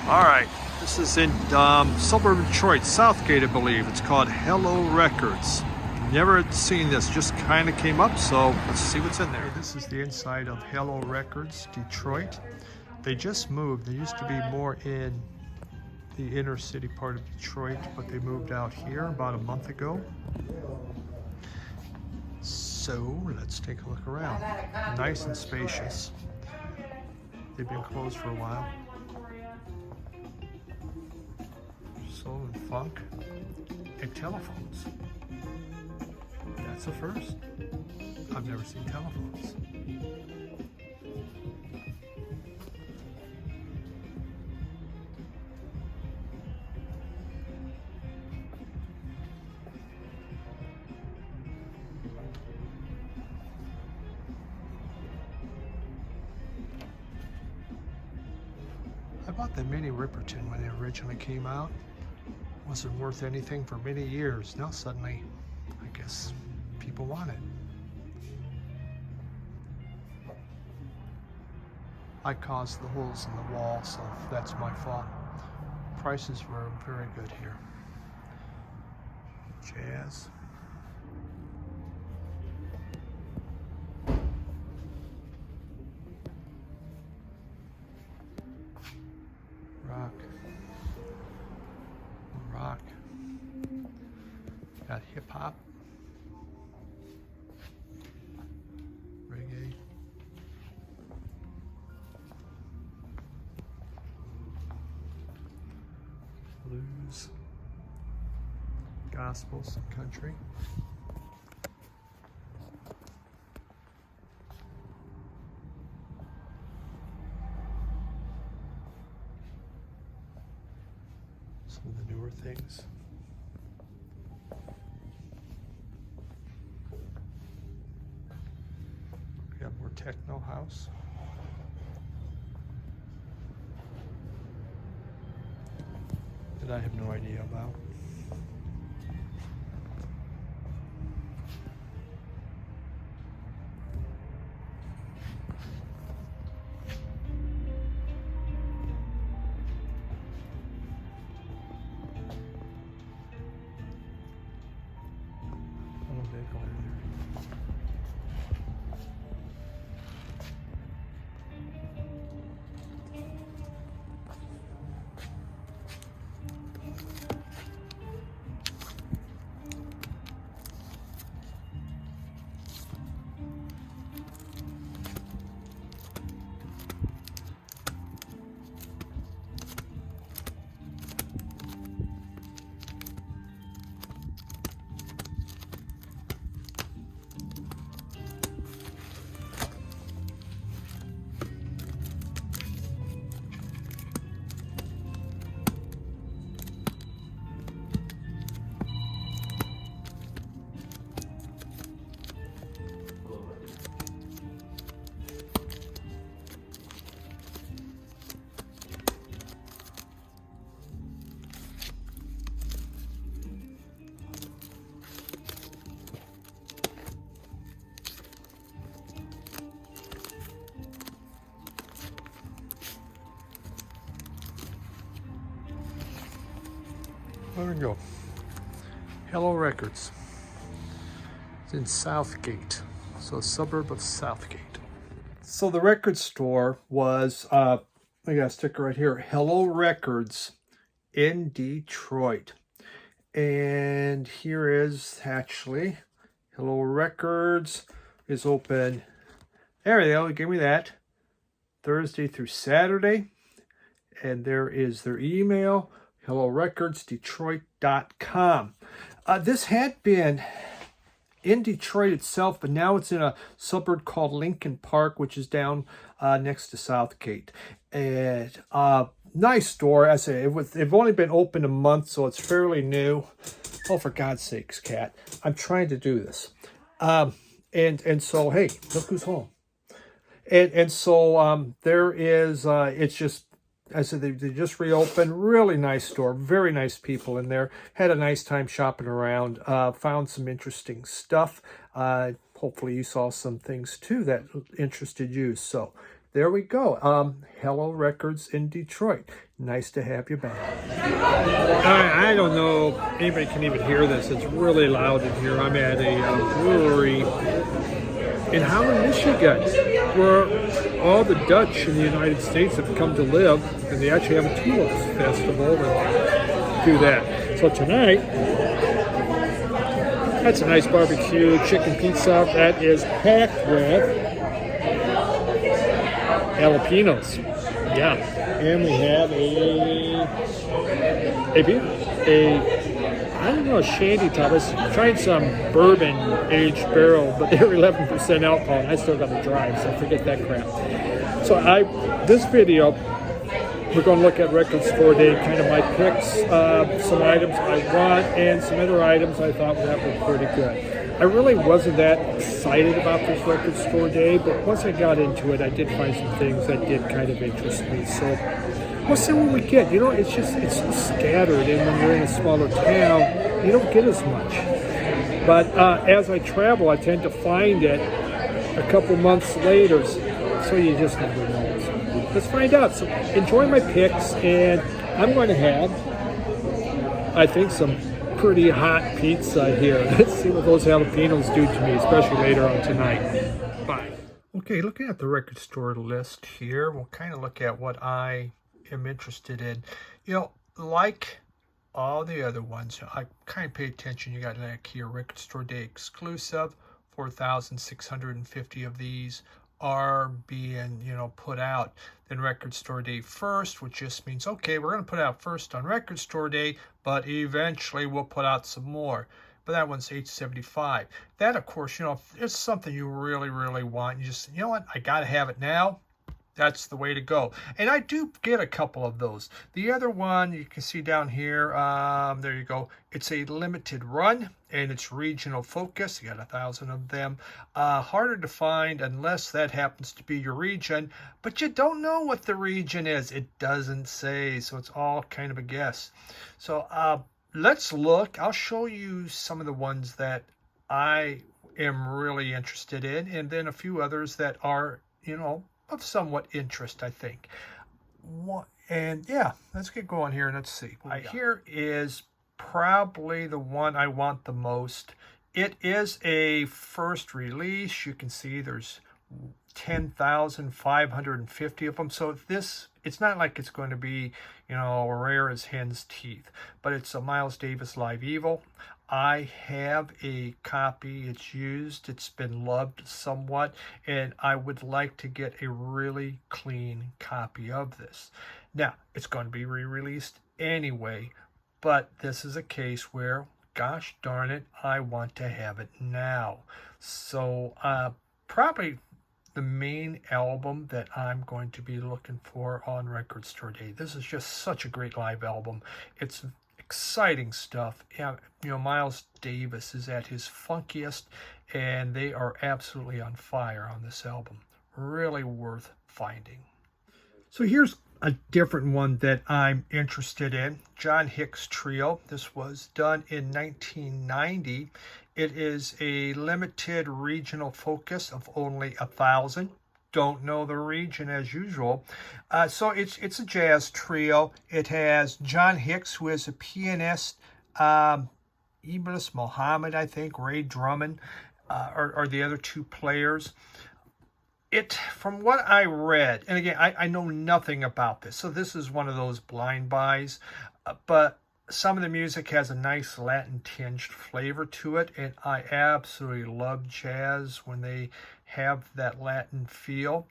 All right, this is in suburban Detroit, Southgate, I believe. It's called Hello Records. Never had seen this, just kind of came up, so let's see what's in there. This is the inside of Hello Records, Detroit. They just moved. They used to be more in the inner city part of Detroit, but they moved out here about a month ago. So let's take a look around. Nice and spacious. They've been closed for a while. Soul and funk and telephones. That's a first. I've never seen telephones. I bought the Mini Ripperton when it originally came out. Wasn't worth anything for many years. Now suddenly, I guess people want it. I caused the holes in the wall, so that's my fault. Prices were very good here. Jazz. Rock. Rock. Got hip hop. Reggae. Blues. Gospel, some country. Some of the newer things. We got more techno house. That I have no idea about. There we go. Hello Records. It's in Southgate, so a suburb of Southgate. So the record store was, I got a sticker right here, Hello Records in Detroit. And here is actually, Hello Records is open, there we go, give me that, Thursday through Saturday. And there is their email, HelloRecordsDetroit.com. This had been in Detroit itself, but now it's in a suburb called Lincoln Park, which is down next to Southgate. And nice store. I say they've only been open a month, so it's fairly new. Oh, for God's sakes, cat! I'm trying to do this. And so hey, look who's home. And so there is. It's just. I said they just reopened. Really nice store. Very nice people in there. Had a nice time shopping around. Found some interesting stuff. Hopefully you saw some things too that interested you. So there we go. Hello Records in Detroit. Nice to have you back. I don't know if anybody can even hear this. It's really loud in here. I'm at a brewery in Holland, Michigan, where all the Dutch in the United States have come to live, and they actually have a Tulip Festival and do that. So tonight, that's a nice barbecue chicken pizza that is packed with jalapenos. Yeah, and we have I don't know, shandy top. I was trying some bourbon aged barrel, but they were 11% alcohol, and I still got to drive, so forget that crap. So this video, we're going to look at Record Store Day, kind of my picks, some items I want, and some other items I thought that were pretty good. I really wasn't that excited about this Record Store Day, but once I got into it, I did find some things that did kind of interest me. So we'll see what we get. You know, it's so scattered, and when you're in a smaller town, you don't get as much. But as I travel, I tend to find it a couple months later, so you just never know. So let's find out. So enjoy my picks, and I'm going to have, I think, some pretty hot pizza here. Let's see what those jalapenos do to me, especially later on tonight. Bye. Okay, looking at the Record Store list here, we'll kind of look at what I am interested in. You know, like all the other ones, I kind of pay attention. You got like here, Record Store Day exclusive, 4,650 of these are being, put out. Then Record Store Day first, which just means, okay, we're going to put out first on Record Store Day, but eventually we'll put out some more. But that one's $875. That, of course, if it's something you really, really want, you just, you know what, I got to have it now. That's the way to go. And I do get a couple of those. The other one you can see down here, there you go. It's a limited run and it's regional focus. You got 1,000 of them. Harder to find unless that happens to be your region, but you don't know what the region is. It doesn't say, so it's all kind of a guess. So let's look. I'll show you some of the ones that I am really interested in, and then a few others that are, of somewhat interest, I think. And yeah, let's get going here and let's see. Here is probably the one I want the most. It is a first release. You can see there's 10,550 of them. So it's not like it's going to be, rare as hen's teeth, but it's a Miles Davis Live Evil. I have a copy. It's used. It's been loved somewhat, and I would like to get a really clean copy of this. Now, it's going to be re-released anyway, but this is a case where, gosh darn it, I want to have it now. So probably the main album that I'm going to be looking for on Record Store Day. This is just such a great live album. It's exciting stuff. Miles Davis is at his funkiest, and they are absolutely on fire on this album. Really worth finding. So here's a different one that I'm interested in. John Hicks Trio. This was done in 1990. It is a limited regional focus of only 1,000. Don't know the region as usual. So it's a jazz trio. It has John Hicks, who is a pianist, Iblis Mohammed, I think, Ray Drummond are the other two players. From what I read, and again, I know nothing about this, so this is one of those blind buys, but some of the music has a nice Latin tinged flavor to it, and I absolutely love jazz when they have that Latin feel.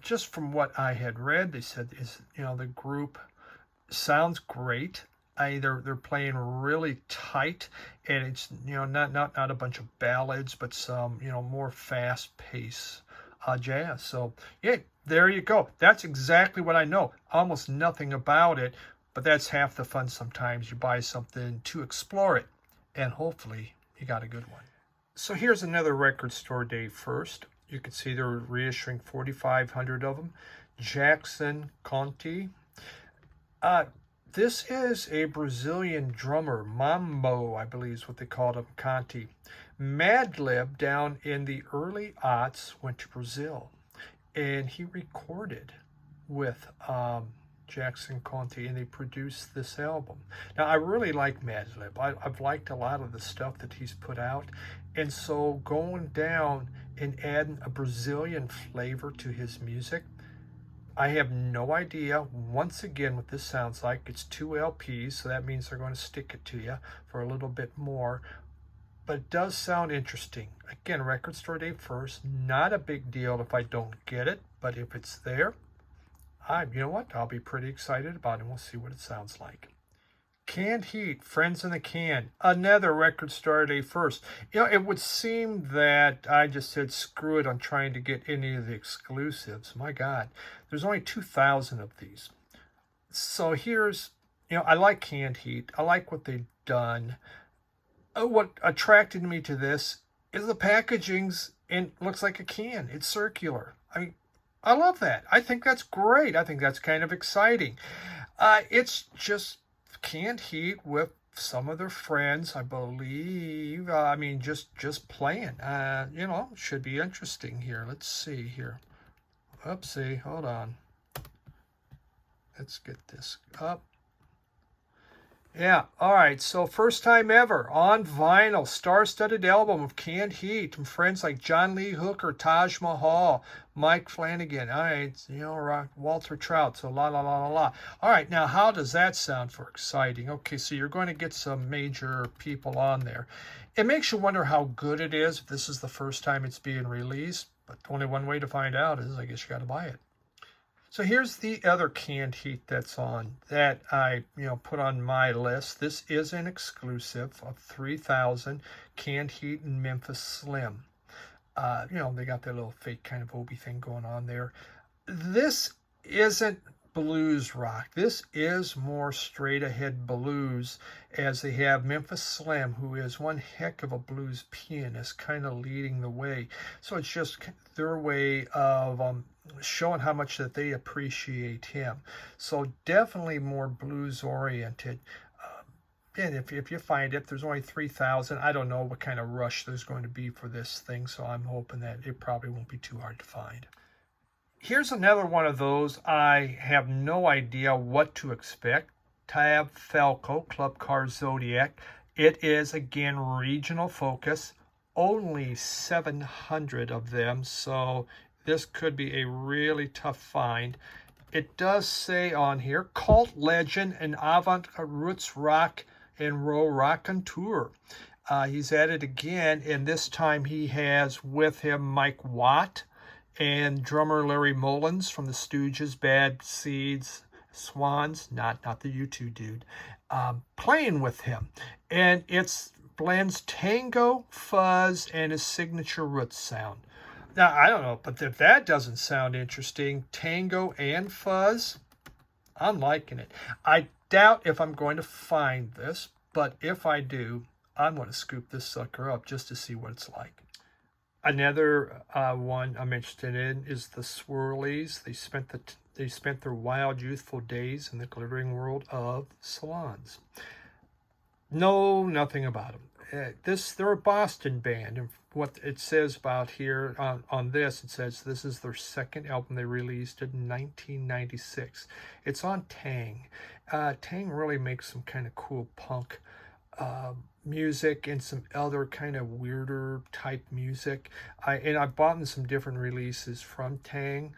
Just from what I had read, they said the group sounds great. They're playing really tight, and it's not a bunch of ballads, but some more fast pace jazz. So yeah, there you go. That's exactly what I know. Almost nothing about it. But that's half the fun sometimes. You buy something to explore it, and hopefully you got a good one. So here's another Record Store Day first. You can see they're reissuing 4,500 of them. Jackson Conti. This is a Brazilian drummer. Mambo, I believe is what they called him, Conti. Madlib down in the early aughts went to Brazil. and he recorded with Jackson Conte, and they produced this album. Now, I really like Madlib. I've liked a lot of the stuff that he's put out, and so going down and adding a Brazilian flavor to his music, I have no idea, once again, what this sounds like. It's 2 LPs, so that means they're going to stick it to you for a little bit more. But it does sound interesting. Again, Record Store Day first. Not a big deal if I don't get it, but if it's there, you know what? I'll be pretty excited about it, and we'll see what it sounds like. Canned Heat, Friends in the Can, another Record Store Day first. You know, it would seem that I just said, screw it on trying to get any of the exclusives. My God, there's only 2,000 of these. So here's, I like Canned Heat. I like what they've done. What attracted me to this is the packaging's, and looks like a can. It's circular. I mean, I love that. I think that's great. I think that's kind of exciting. It's just Canned Heat with some of their friends, I believe. Just playing. Should be interesting here. Let's see here. Oopsie, hold on. Let's get this up. Yeah, all right, so first time ever on vinyl, star-studded album of Canned Heat from friends like John Lee Hooker, Taj Mahal, Mike Flanagan, all right, Walter Trout, so la. All right, now how does that sound for exciting? Okay, so you're going to get some major people on there. It makes you wonder how good it is if this is the first time it's being released, but only one way to find out is I guess you got to buy it. So here's the other Canned Heat that's on that I, put on my list. This is an exclusive of 3,000 Canned Heat and Memphis Slim. They got their little fake kind of Obi thing going on there. This isn't blues rock. This is more straight ahead blues, as they have Memphis Slim, who is one heck of a blues pianist, kind of leading the way. So it's just their way of showing how much that they appreciate him. So definitely more blues oriented. And if you find it, there's only 3,000. I don't know what kind of rush there's going to be for this thing, so I'm hoping that it probably won't be too hard to find. Here's another one of those. I have no idea what to expect. Tab Falco Club Car Zodiac. It is, again, regional focus. Only 700 of them, so this could be a really tough find. It does say on here, cult legend and avant roots rock and roll raconteur. He's at it again, and this time he has with him Mike Watt and drummer Larry Mullins from the Stooges, Bad Seeds, Swans, not the U2 dude, playing with him. And it blends tango, fuzz, and his signature roots sound. Now, I don't know, but if that doesn't sound interesting, tango and fuzz, I'm liking it. I doubt if I'm going to find this, but if I do, I'm going to scoop this sucker up just to see what it's like. Another one I'm interested in is the Swirlies. They spent their wild, youthful days in the glittering world of salons. Know nothing about them. They're a Boston band, and what it says about here on this, it says this is their second album they released in 1996. It's on Tang. Tang really makes some kind of cool punk music and some other kind of weirder type music. I bought in some different releases from Tang.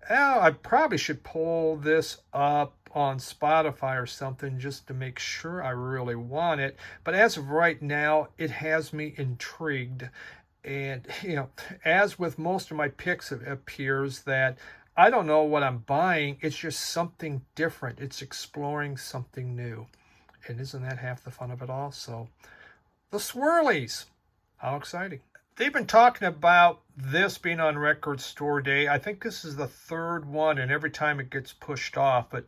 I probably should pull this up on Spotify or something just to make sure I really want it. But as of right now, it has me intrigued. And, as with most of my picks, it appears that I don't know what I'm buying. It's just something different. It's exploring something new. And isn't that half the fun of it all? So, the Swirlies. How exciting. They've been talking about this being on Record Store Day. I think this is the third one, and every time it gets pushed off. But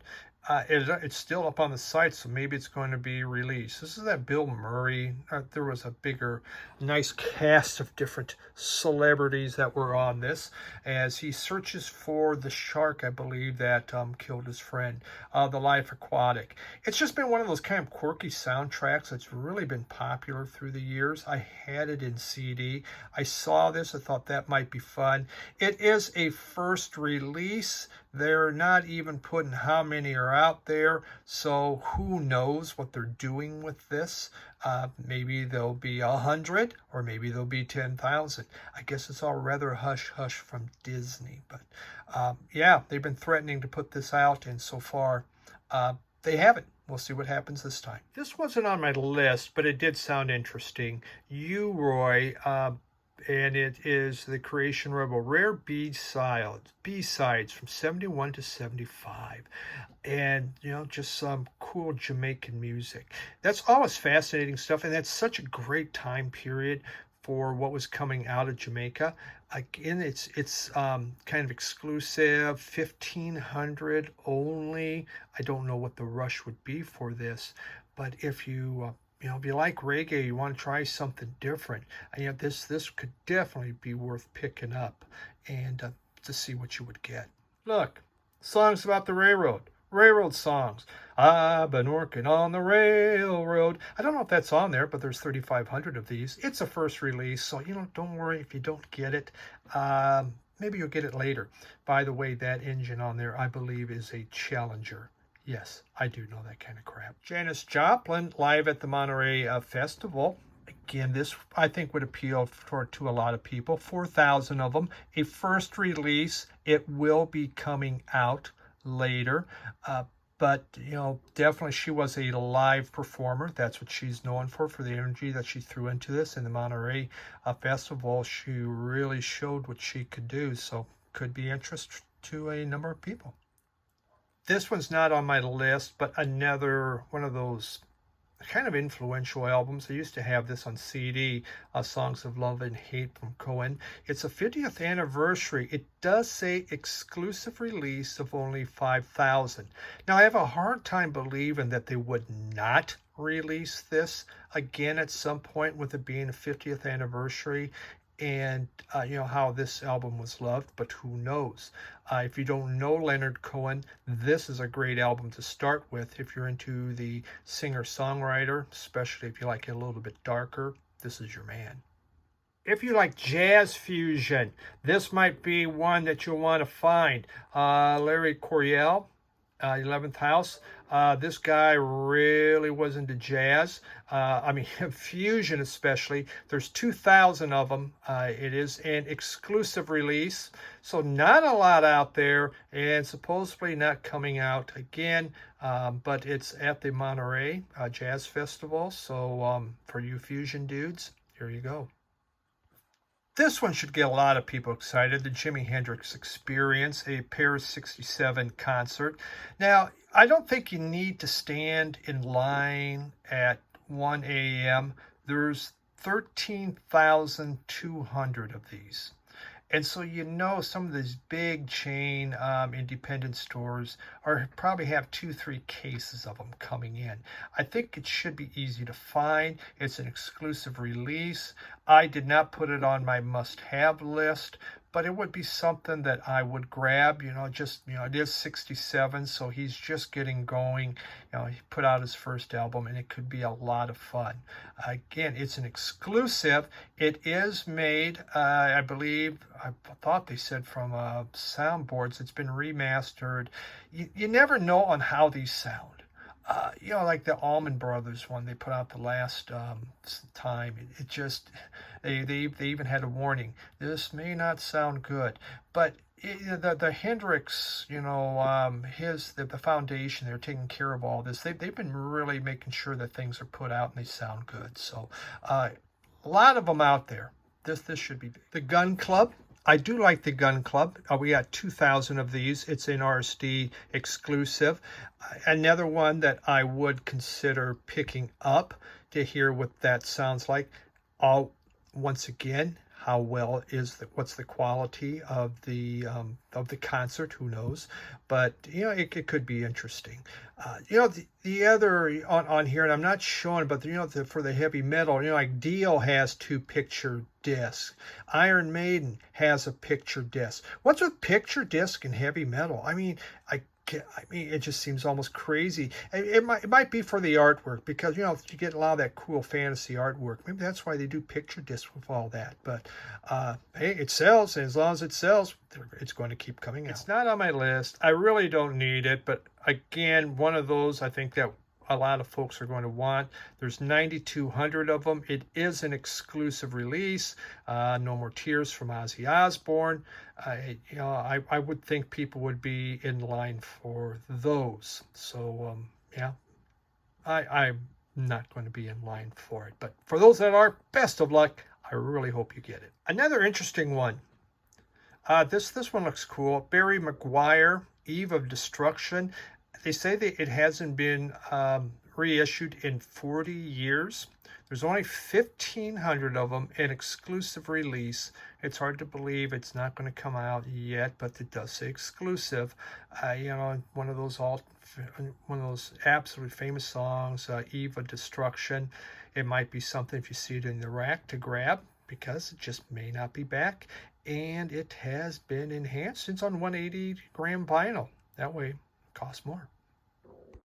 It's still up on the site, so maybe it's going to be released. This is that Bill Murray. There was a bigger, nice cast of different celebrities that were on this as he searches for the shark, I believe, that killed his friend, The Life Aquatic. It's just been one of those kind of quirky soundtracks that's really been popular through the years. I had it in CD. I saw this. I thought that might be fun. It is a first release. They're not even putting how many are out there, so who knows what they're doing with this. Maybe there'll be 100, or maybe there'll be 10,000. I guess it's all rather hush-hush from Disney. But yeah, they've been threatening to put this out, and so far they haven't. We'll see what happens this time. This wasn't on my list, but it did sound interesting. Roy, and it is the Creation Rebel Rare B-sides from 71 to 75. And, just some cool Jamaican music. That's always fascinating stuff, and that's such a great time period for what was coming out of Jamaica. Again, it's kind of exclusive, 1,500 only. I don't know what the rush would be for this, but if you if you like reggae, you want to try something different, this could definitely be worth picking up and to see what you would get. Look, songs about the railroad songs. I've been working on the railroad. I don't know if that's on there, but there's 3,500 of these. It's a first release, so don't worry if you don't get it. Maybe you'll get it later. By the way, that engine on there, I believe, is a Challenger. Yes, I do know that kind of crap. Janice Joplin, live at the Monterey Festival. Again, this, I think, would appeal to a lot of people. 4,000 of them. A first release. It will be coming out later. But, definitely she was a live performer. That's what she's known for the energy that she threw into this. In the Monterey Festival, she really showed what she could do. So, could be interest to a number of people. This one's not on my list, but another one of those kind of influential albums. I used to have this on CD, Songs of Love and Hate from Cohen. It's a 50th anniversary. It does say exclusive release of only 5,000. Now, I have a hard time believing that they would not release this again at some point with it being a 50th anniversary. And how this album was loved, but who knows? If you don't know Leonard Cohen, this is a great album to start with. If you're into the singer-songwriter, especially if you like it a little bit darker, this is your man. If you like jazz fusion, this might be one that you'll want to find. Larry Coryell, 11th House. This guy really was into jazz. Fusion especially. There's 2,000 of them. It is an exclusive release, so not a lot out there, and supposedly not coming out again, but it's at the Monterey Jazz Festival, so for you fusion dudes, here you go. This one should get a lot of people excited. The Jimi Hendrix Experience, a Paris 67 concert. Now, I don't think you need to stand in line at 1 a.m. There's 13,200 of these. And so some of these big chain independent stores probably have 2-3 cases of them coming in. I think it should be easy to find. It's an exclusive release. I did not put it on my must-have list, but it would be something that I would grab. It is 67, so he's just getting going. He put out his first album, and it could be a lot of fun. Again, it's an exclusive. It is made, I thought they said from soundboards. It's been remastered. You never know on how these sound. Like the Allman Brothers one they put out the last time. It just, they even had a warning. This may not sound good, but the Hendrix, the foundation, they're taking care of all this. They've been really making sure that things are put out and they sound good. So a lot of them out there. This should be big. The Gun Club. I do like the Gun Club. We got 2,000 of these. It's an RSD exclusive. Another one that I would consider picking up to hear what that sounds like. Once again, how well is what's the quality of the concert? Who knows? But it could be interesting. The other on here, and I'm not showing, but for the heavy metal, like Dio has 2 picture discs. Iron Maiden has a picture disc. What's with picture disc and heavy metal? I mean, it just seems almost crazy. It might be for the artwork, because you get a lot of that cool fantasy artwork. Maybe that's why they do picture discs with all that. But hey, it sells, and as long as it sells, it's going to keep coming out. It's not on my list. I really don't need it, but again, one of those I think that a lot of folks are going to want. There's 9,200 of them. It is an exclusive release. No More Tears from Ozzy Osbourne. I would think people would be in line for those. So yeah, I'm not going to be in line for it. But for those that are, best of luck. I really hope you get it. Another interesting one. This one looks cool. Barry McGuire, Eve of Destruction. They say that it hasn't been reissued in 40 years. There's only 1,500 of them, an exclusive release. It's hard to believe it's not going to come out yet, but it does say exclusive. One of those absolutely famous songs, Eve of Destruction. It might be something, if you see it in the rack, to grab, because it just may not be back. And it has been enhanced. It's on 180 gram vinyl. That way, cost more.